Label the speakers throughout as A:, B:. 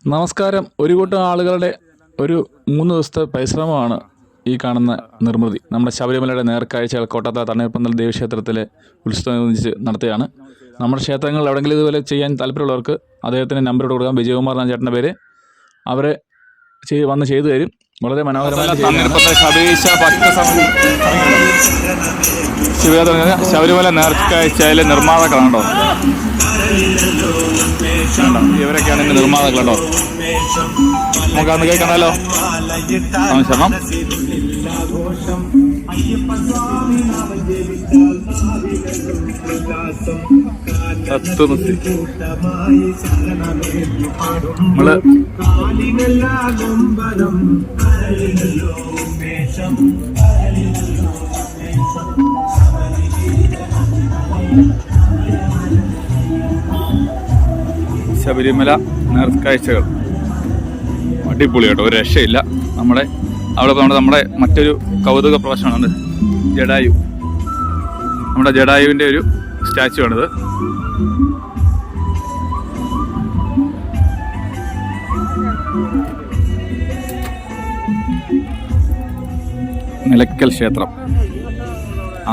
A: നമസ്കാരം. ഒരു കൂട്ടം ആളുകളുടെ ഒരു 3 ദിവസത്തെ പരിശ്രമമാണ് ഈ കാണുന്ന നിർമ്മിതി. നമ്മുടെ ശബരിമലയുടെ നേർക്കാഴ്ചകൾ കോട്ടത്തല തണ്ണീർപ്പന്തൽ ദേവീക്ഷേത്രത്തിലെ ഉത്സവമനുബന്ധിച്ച് നടത്തുകയാണ്. നമ്മുടെ ക്ഷേത്രങ്ങളിൽ എവിടെയെങ്കിലും ഇതുപോലെ ചെയ്യാൻ താല്പര്യമുള്ളവർക്ക് അദ്ദേഹത്തിൻ്റെ നമ്പർ കൊടുക്കാം. വിജയകുമാർ എന്ന ചേട്ടൻ്റെ പേര്. അവരെ വന്ന് ചെയ്തു തരും. വളരെ മനോഹരമായ ശബരിമല നേർക്കാഴ്ചയിലെ നിർമ്മാതാക്കളുണ്ടോ? ഇവരൊക്കെയാണ് ഇതിന്റെ നിർമ്മാതാക്കളുണ്ടോ? നമുക്ക് അന്ന് കേൾക്കണമല്ലോ. നമസ്കാരം. നമ്മള് ശബരിമല നേർക്കാഴ്ചകൾ അടിപൊളി കേട്ടോ, ഒരു രക്ഷയില്ല. നമ്മുടെ മറ്റൊരു കൗതുക പ്രദർശനമാണ് ജഡായു. നമ്മുടെ ജഡായുവിൻ്റെ ഒരു സ്റ്റാച്ചു ആണിത്. നിലയ്ക്കൽ ക്ഷേത്രം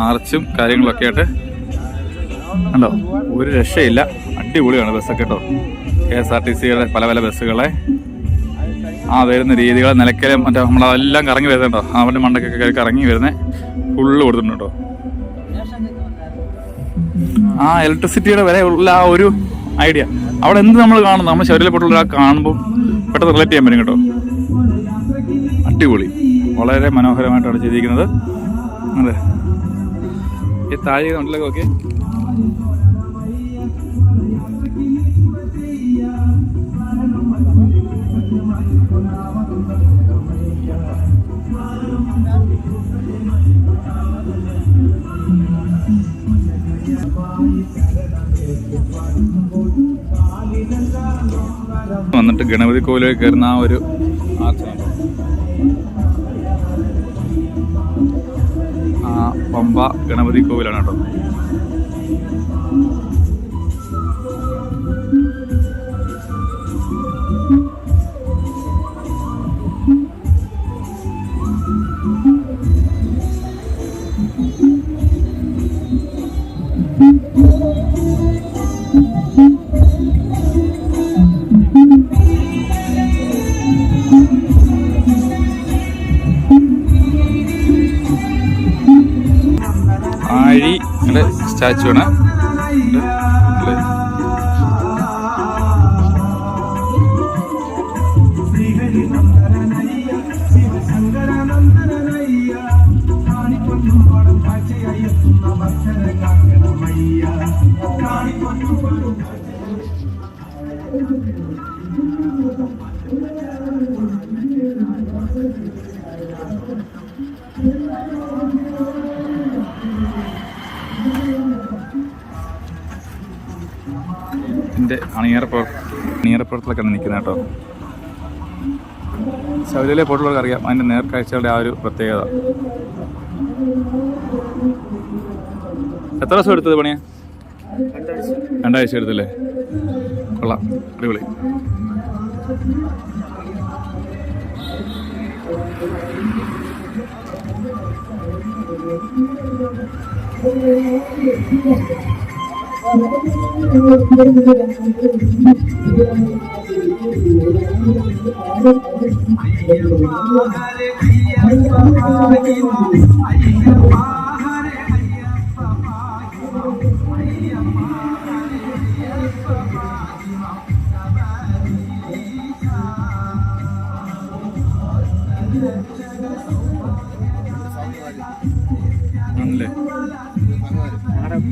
A: ആർച്ചും കാര്യങ്ങളൊക്കെ ആയിട്ട് കണ്ടോ, ഒരു രക്ഷയില്ല. അടിപൊളിയാണ് ബസ്സൊക്കെ കേട്ടോ. KSRTCയുടെ പല പല ബസ്സുകളെ വരുന്ന രീതികൾ നിലയ്ക്കലും മറ്റേ നമ്മളതെല്ലാം കറങ്ങി വരുന്നുണ്ടോ, അവൻ്റെ മണ്ടക്കൊക്കെ കറങ്ങി വരുന്നത് ഫുള്ള് കൊടുത്തിട്ടുണ്ടോ. ഇലക്ട്രിസിറ്റിയുടെ വരെ ഉള്ള ആ ഒരു ഐഡിയ അവിടെ എന്ത് നമ്മൾ കാണുന്നു, നമ്മൾ ശബരിമല പോയിട്ടുള്ള കാണുമ്പോൾ പെട്ടെന്ന് റിലേറ്റ് ചെയ്യാൻ പറ്റും കേട്ടോ. അടിപൊളി, വളരെ മനോഹരമായിട്ടാണ് ചെയ്തിരിക്കുന്നത്. അതെ, ഈ താഴെ ഉണ്ടല്ലോ. ഓക്കെ, വന്നിട്ട് ഗണപതി കോവിലേക്ക് കയറുന്ന ആ ഒരു ആർച്ചാണ്. പമ്പ ഗണപതി കോവിലാണ് കേട്ടോ. ആഴിയുടെ സ്റ്റാച്ചു ആണ്. ഇതിൻ്റെ അണിയറപ്പുറത്തിലൊക്കെയാണ് നിൽക്കുന്നത് കേട്ടോ. ശബരിമല പോയിട്ടുള്ളവർക്ക് അറിയാം അതിൻ്റെ നേർക്കാഴ്ചകളുടെ ആ ഒരു പ്രത്യേകത. എത്ര ദിവസം എടുത്തത് പണിയാ? 2 ആഴ്ച എടുത്തല്ലേ? കൊള്ളാം, അടിപൊളി.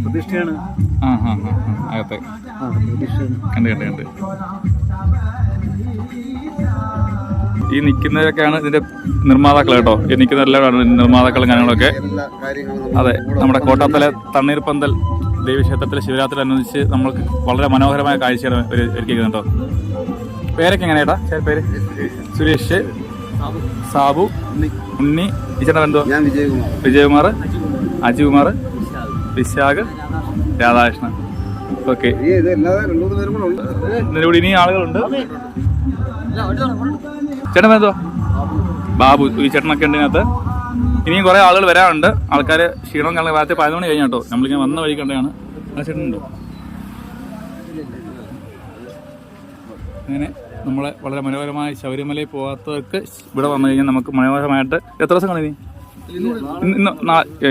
A: പ്രതിഷ്ഠയാണ്. അകത്തെ കണ്ട് ഈ നിൽക്കുന്നവരൊക്കെയാണ് ഇതിന്റെ നിർമ്മാതാക്കൾ കേട്ടോ. ഈ നിൽക്കുന്ന എല്ലാവരും നിർമ്മാതാക്കളും കാര്യങ്ങളൊക്കെ. അതെ, നമ്മുടെ കോട്ടത്തല തണ്ണീർപ്പന്തൽ ദേവീക്ഷേത്രത്തിലെ ശിവരാത്രിയോടനുബന്ധിച്ച് നമ്മൾക്ക് വളരെ മനോഹരമായ കാഴ്ചയാണ് ഒരുക്കിയിരിക്കുന്നത് കേട്ടോ. പേരൊക്കെ എങ്ങനെയാ? പേര് സുരേഷ്, സാബു, ഉണ്ണി, ടീച്ചറിന്റെ ബന്ധു വിജയകുമാർ, അജികുമാർ, വിശാഖ്, രാധാകൃഷ്ണൻ. ഓക്കെ, ഇതിലൂടെ ഇനി ആളുകളുണ്ട്. ചേട്ടൻ എന്തോ ബാബു, ഈ ചേട്ടനൊക്കെ ഉണ്ട് ഇതിനകത്ത്. ഇനിയും കുറേ ആളുകൾ വരാനുണ്ട്. ആൾക്കാർ ക്ഷീണം കാരണം രാത്രി 11 മണി കഴിഞ്ഞാട്ടോ നമ്മളിങ്ങനെ വന്ന വഴി കണ്ടാണ്. ആ ചേട്ടനുണ്ടോ? അങ്ങനെ നമ്മളെ വളരെ മനോഹരമായ ശബരിമലയിൽ പോകാത്തവർക്ക് ഇവിടെ വന്നു കഴിഞ്ഞാൽ നമുക്ക് മനോഹരമായിട്ട് എത്ര ദിവസം കളി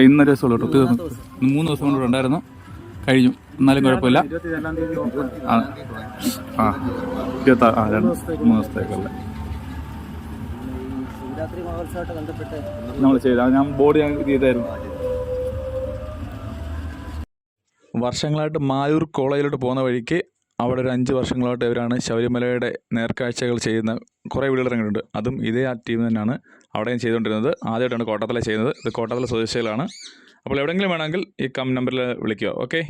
A: ഇന്നൊരു ദിവസം ഉള്ളൂ കേട്ടോ. തീർന്നു. 3 ദിവസം കൊണ്ട് ഉണ്ടായിരുന്നു, കഴിഞ്ഞു. എന്നാലും കുഴപ്പമില്ല. ആ 3 ദിവസത്തേക്കല്ല നമ്മൾ ചെയ്ത ഞാൻ ബോർഡ് ഞാൻ ചെയ്തായിരുന്നു. വർഷങ്ങളായിട്ട് മായൂർ കോളേജിലോട്ട് പോകുന്ന വഴിക്ക് അവിടെ ഒരു 5 വർഷങ്ങളായിട്ട് ഇവരാണ് ശബരിമലയുടെ നേർക്കാഴ്ചകൾ ചെയ്യുന്ന കുറേ വീടുകൾ ഇറങ്ങിയിട്ടുണ്ട്. അതും ഇതേ ആ ടീം തന്നെയാണ് അവിടെയും ചെയ്തുകൊണ്ടിരുന്നത്. ആദ്യമായിട്ടാണ് കോട്ടത്തല ചെയ്യുന്നത്. ഇത് കോട്ടത്തല സ്വദേശികളാണ്. അപ്പോൾ എവിടെയെങ്കിലും വേണമെങ്കിൽ ഈ നമ്പറിൽ വിളിക്കുക. ഓക്കെ.